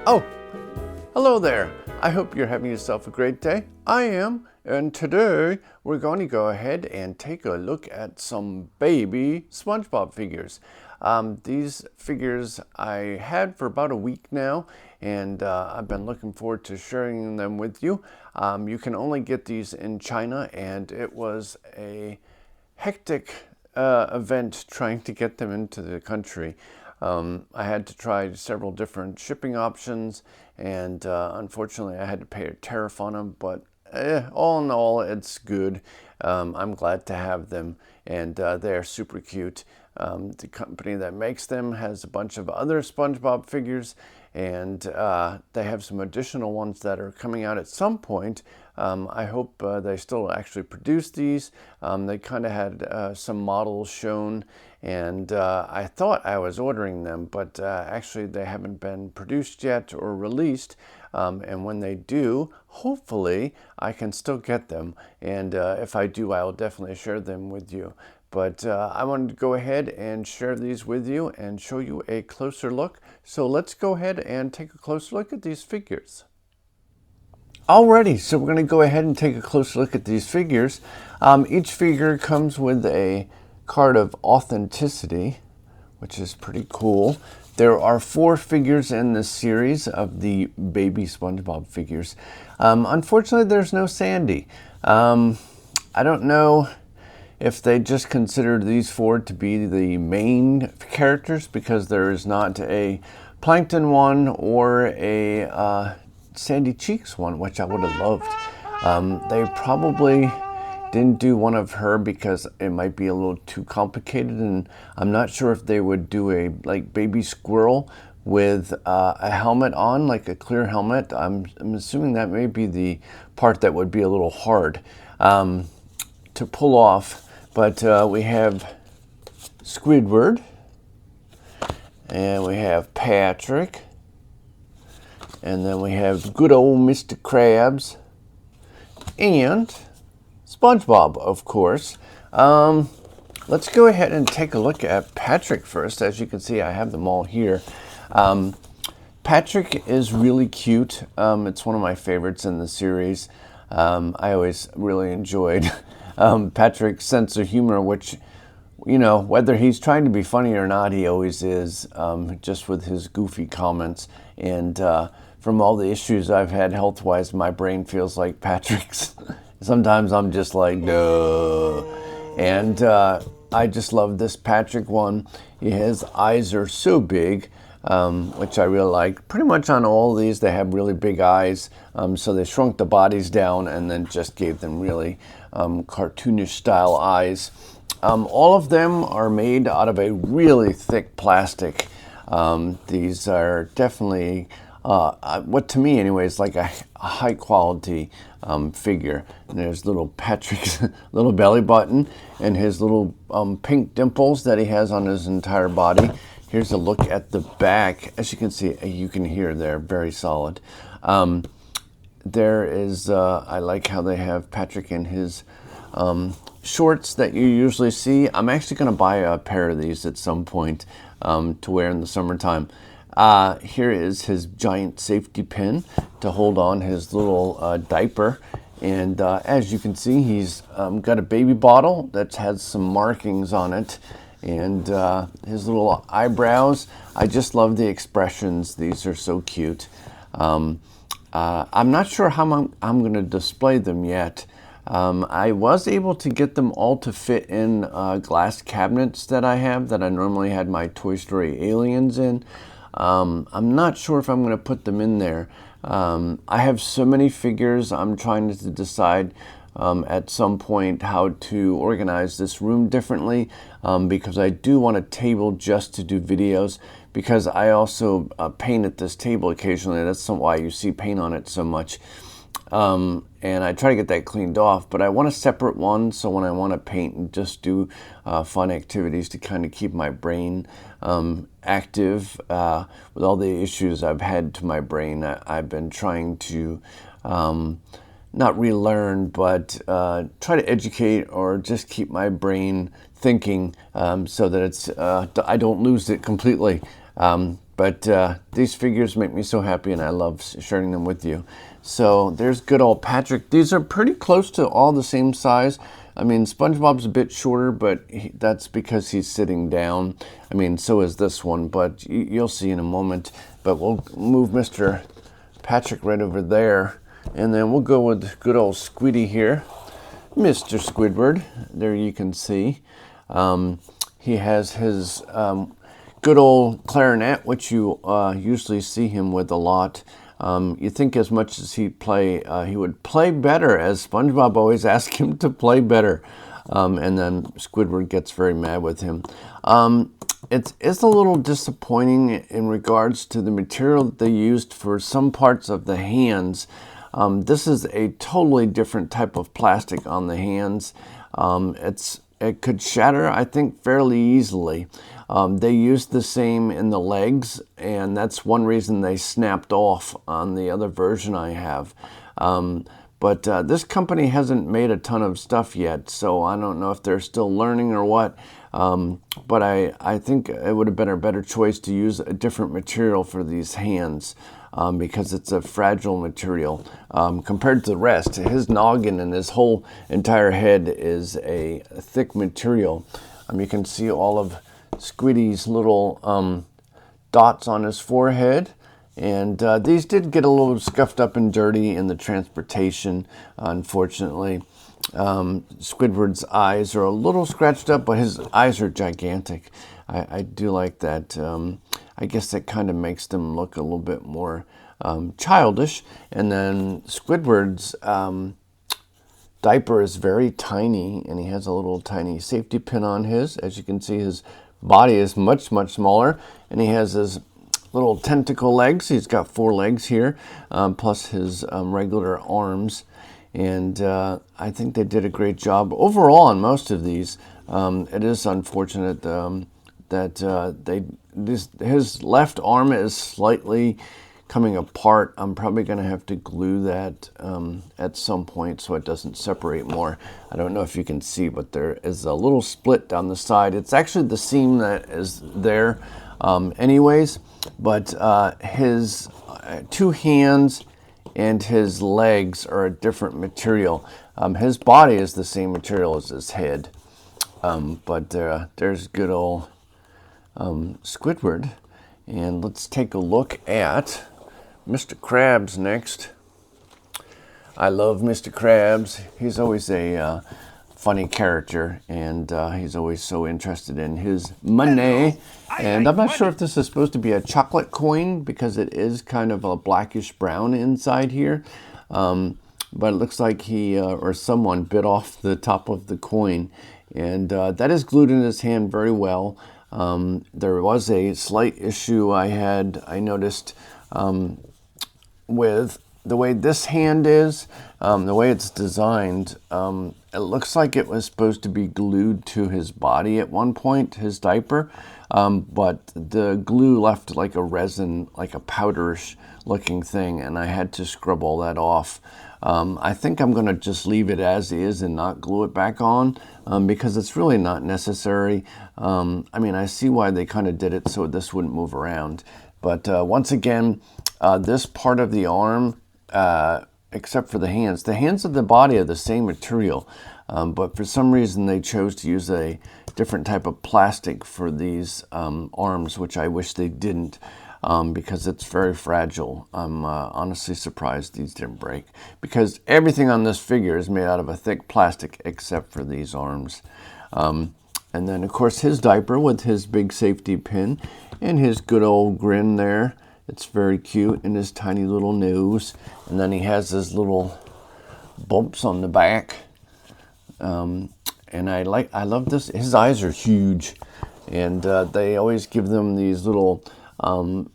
Oh, hello there. I hope you're having yourself a great day. I am, and today we're going to go ahead and take a look at some baby SpongeBob figures. These figures I had for about a week now, and I've been looking forward to sharing them with you. You can only get these in China, and it was a hectic event trying to get them into the country. I had to try several different shipping options, and unfortunately I had to pay a tariff on them, but all in all, it's good. I'm glad to have them, and they're super cute. The company that makes them has a bunch of other SpongeBob figures, and they have some additional ones that are coming out at some point. I hope they still actually produce these. They kind of had some models shown, and I thought I was ordering them, but actually they haven't been produced yet or released. And when they do, hopefully I can still get them, and if I do, I will definitely share them with you. But I wanted to go ahead and share these with you and show you a closer look. So let's go ahead and take a closer look at these figures. Alrighty, so we're going to go ahead and take a closer look at these figures. Each figure comes with a card of authenticity, which is pretty cool. There are 4 figures in this series of the baby SpongeBob figures. Unfortunately, there's no Sandy. I don't know if they just considered these 4 to be the main characters because there is not a Plankton one or a Sandy Cheeks one, which I would have loved. They probably didn't do one of her because it might be a little too complicated, and I'm not sure if they would do a like baby squirrel with a helmet on, like a clear helmet. I'm assuming that may be the part that would be a little hard to pull off. But we have Squidward, and we have Patrick, and then we have good old Mr. Krabs, and SpongeBob, of course. Let's go ahead and take a look at Patrick first. As you can see, I have them all here. Patrick is really cute. It's one of my favorites in the series. I always really enjoyed Patrick's sense of humor, which, you know, whether he's trying to be funny or not, he always is, just with his goofy comments. And from all the issues I've had health-wise, my brain feels like Patrick's. Sometimes I'm just like, no. And I just love this Patrick one. His eyes are so big, which I really like. Pretty much on all of these, they have really big eyes. So they shrunk the bodies down and then just gave them really cartoonish style eyes. All of them are made out of a really thick plastic. These are definitely, what to me anyway, is like a high quality figure. And there's little Patrick's little belly button and his little pink dimples that he has on his entire body. Here's a look at the back. As you can see, you can hear they're very solid. There is, I like how they have Patrick in his shorts that you usually see. I'm actually going to buy a pair of these at some point to wear in the summertime. Here is his giant safety pin to hold on his little diaper. And as you can see, he's got a baby bottle that has some markings on it. And his little eyebrows, I just love the expressions. These are so cute. I'm not sure how I'm going to display them yet. I was able to get them all to fit in glass cabinets that I have that I normally had my Toy Story aliens in. I'm not sure if I'm going to put them in there. I have so many figures. I'm trying to decide at some point how to organize this room differently, because I do want a table just to do videos, because I also paint at this table occasionally. That's why you see paint on it so much. And I try to get that cleaned off, but I want a separate one so when I want to paint and just do fun activities to kind of keep my brain active. With all the issues I've had to my brain, I've been trying to not relearn, but try to educate or just keep my brain thinking so that it's I don't lose it completely. But But these figures make me so happy, and I love sharing them with you. So there's good old Patrick. These are pretty close to all the same size. I mean, SpongeBob's a bit shorter, but that's because he's sitting down. I mean, so is this one, but you'll see in a moment. But we'll move Mr. Patrick right over there, and then we'll go with good old Squiddy here. Mr. Squidward, there you can see. He has his good old clarinet, which you usually see him with a lot. You think as much as he would play better, as SpongeBob always asks him to play better. And then Squidward gets very mad with him. It's a little disappointing in regards to the material that they used for some parts of the hands. This is a totally different type of plastic on the hands. It could shatter, I think, fairly easily. They used the same in the legs, and that's one reason they snapped off on the other version I have. But this company hasn't made a ton of stuff yet, so I don't know if they're still learning or what. But I think it would have been a better choice to use a different material for these hands. Because it's a fragile material compared to the rest. His noggin and his whole entire head is a thick material. You can see all of Squiddy's little dots on his forehead. And these did get a little scuffed up and dirty in the transportation, unfortunately. Squidward's eyes are a little scratched up, but his eyes are gigantic. I do like that. I guess that kind of makes them look a little bit more childish. And then Squidward's diaper is very tiny, and he has a little tiny safety pin on his. As you can see, his body is much, much smaller, and he has his little tentacle legs. He's got 4 legs here, plus his regular arms. And I think they did a great job overall on most of these. It is unfortunate that his left arm is slightly coming apart. I'm probably going to have to glue that at some point so it doesn't separate more. I don't know if you can see, but there is a little split down the side. It's actually the seam that is there anyways, but his 2 hands and his legs are a different material. His body is the same material as his head, but there's good old Squidward. And let's take a look at Mr. Krabs next. I love Mr. Krabs. He's always a funny character, and he's always so interested in his money. And I'm not sure if this is supposed to be a chocolate coin, because it is kind of a blackish brown inside here. But it looks like he or someone bit off the top of the coin, and that is glued in his hand very well. There was a slight issue I noticed with the way this hand is, the way it's designed. It looks like it was supposed to be glued to his body at one point, his diaper, but the glue left like a resin, like a powderish looking thing, and I had to scrub all that off. I think I'm going to just leave it as is and not glue it back on, because it's really not necessary. I mean, I see why they kind of did it so this wouldn't move around. But once again, this part of the arm, except for the hands of the body are the same material, but for some reason they chose to use a different type of plastic for these arms, which I wish they didn't. Because it's very fragile. I'm honestly surprised these didn't break, because everything on this figure is made out of a thick plastic except for these arms. And then, of course, his diaper with his big safety pin and his good old grin there. It's very cute, and his tiny little nose. And then he has his little bumps on the back. And I love this. His eyes are huge, and they always give them these little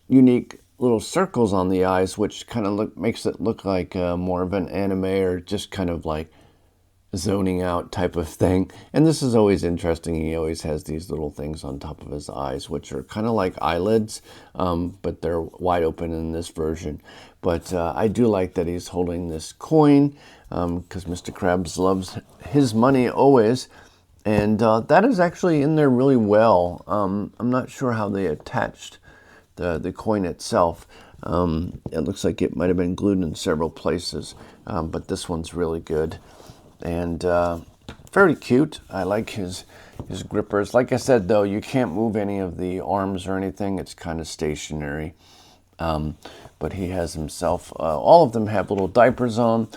unique little circles on the eyes, which kind of makes it look like more of an anime, or just kind of like zoning out type of thing. And this is always interesting. He always has these little things on top of his eyes, which are kind of like eyelids, but they're wide open in this version. But I do like that he's holding this coin, because Mr. Krabs loves his money always. And that is actually in there really well. I'm not sure how they attached the coin itself. It looks like it might have been glued in several places, but this one's really good and very cute. I like his grippers. Like I said, though, you can't move any of the arms or anything. It's kind of stationary. But he has himself, all of them have little diapers on,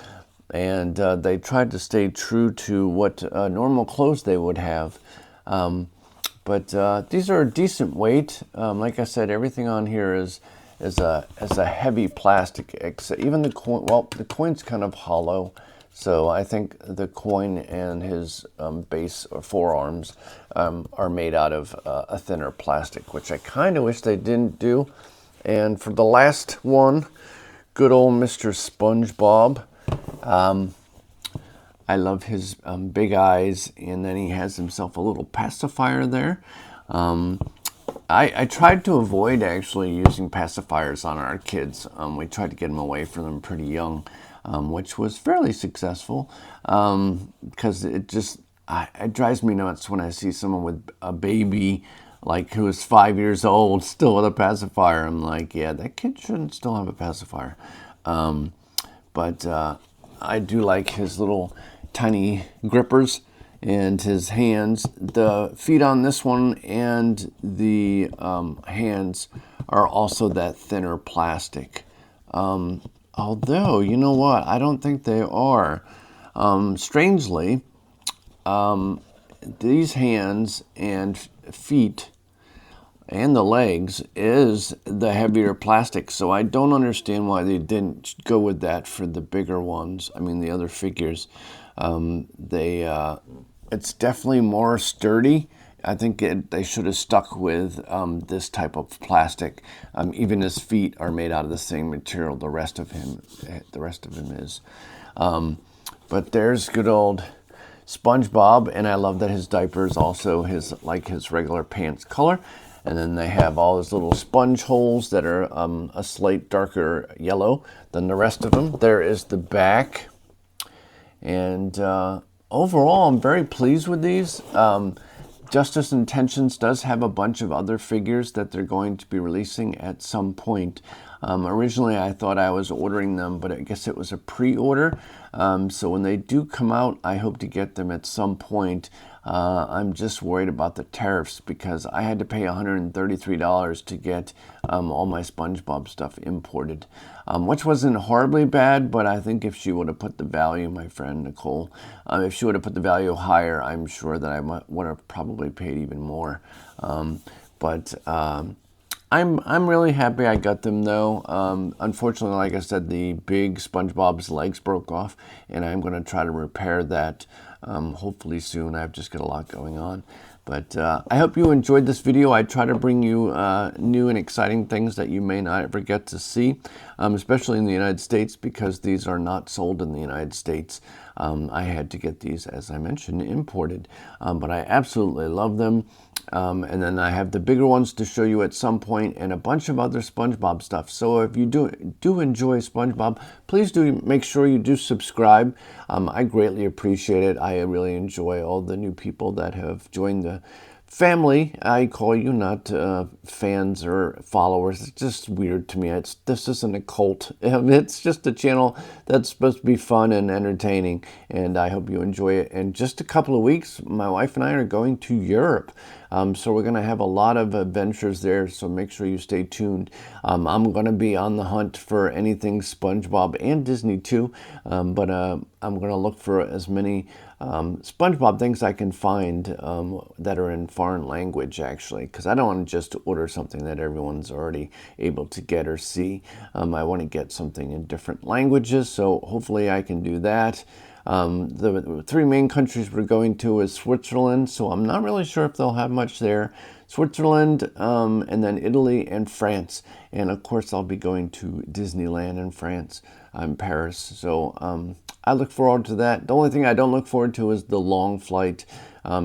and they tried to stay true to what normal clothes they would have. But these are a decent weight. Like I said, everything on here is a heavy plastic. Even the coin. Well, the coin's kind of hollow, so I think the coin and his base or forearms are made out of a thinner plastic, which I kind of wish they didn't do. And for the last one, good old Mr. SpongeBob. I love his big eyes, and then he has himself a little pacifier there. I tried to avoid actually using pacifiers on our kids. We tried to get them away from them pretty young, which was fairly successful, because it drives me nuts when I see someone with a baby like who is 5 years old still with a pacifier. I'm like, yeah, that kid shouldn't still have a pacifier. But I do like his little tiny grippers and his hands. The feet on this one and the hands are also that thinner plastic. Although, you know what? I don't think they are. Strangely, these hands and feet and the legs is the heavier plastic, so I don't understand why they didn't go with that for the bigger ones. I mean, the other figures, it's definitely more sturdy. I think they should have stuck with this type of plastic. Even his feet are made out of the same material the rest of him is. But there's good old SpongeBob, and I love that his diapers also his regular pants color. And then they have all those little sponge holes that are a slight darker yellow than the rest of them. There is the back. And overall, I'm very pleased with these. Justice Intentions does have a bunch of other figures that they're going to be releasing at some point. Originally, I thought I was ordering them, but I guess it was a pre-order. So when they do come out, I hope to get them at some point. I'm just worried about the tariffs because I had to pay $133 to get all my SpongeBob stuff imported, which wasn't horribly bad, but I think if she would have put the value, my friend Nicole, if she would have put the value higher, I'm sure that I would have probably paid even more. I'm really happy I got them, though. Unfortunately, like I said, the big SpongeBob's legs broke off, and I'm going to try to repair that hopefully soon. I've just got a lot going on. But I hope you enjoyed this video. I try to bring you new and exciting things that you may not ever get to see, especially in the United States, because these are not sold in the United States. I had to get these, as I mentioned, imported. But I absolutely love them. And then I have the bigger ones to show you at some point, and a bunch of other SpongeBob stuff. So if you do enjoy SpongeBob, please do make sure you do subscribe. I greatly appreciate it. I really enjoy all the new people that have joined the family. I call you, not fans or followers. It's just weird to me. This isn't a cult. It's just a channel that's supposed to be fun and entertaining, and I hope you enjoy it. In just a couple of weeks, my wife and I are going to Europe. So we're going to have a lot of adventures there, so make sure you stay tuned. I'm going to be on the hunt for anything SpongeBob and Disney too, but I'm going to look for as many SpongeBob things I can find that are in foreign language, actually, because I don't want to just order something that everyone's already able to get or see. I want to get something in different languages, so hopefully I can do that. The three main countries we're going to is Switzerland, so I'm not really sure if they'll have much there. Switzerland, and then Italy and France. And of course, I'll be going to Disneyland in France, Paris. So I look forward to that. The only thing I don't look forward to is the long flight.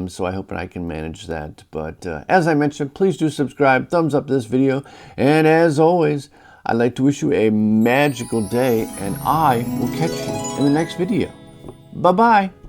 So I hope I can manage that. But as I mentioned, please do subscribe, thumbs up this video. And as always, I'd like to wish you a magical day, and I will catch you in the next video. Bye-bye.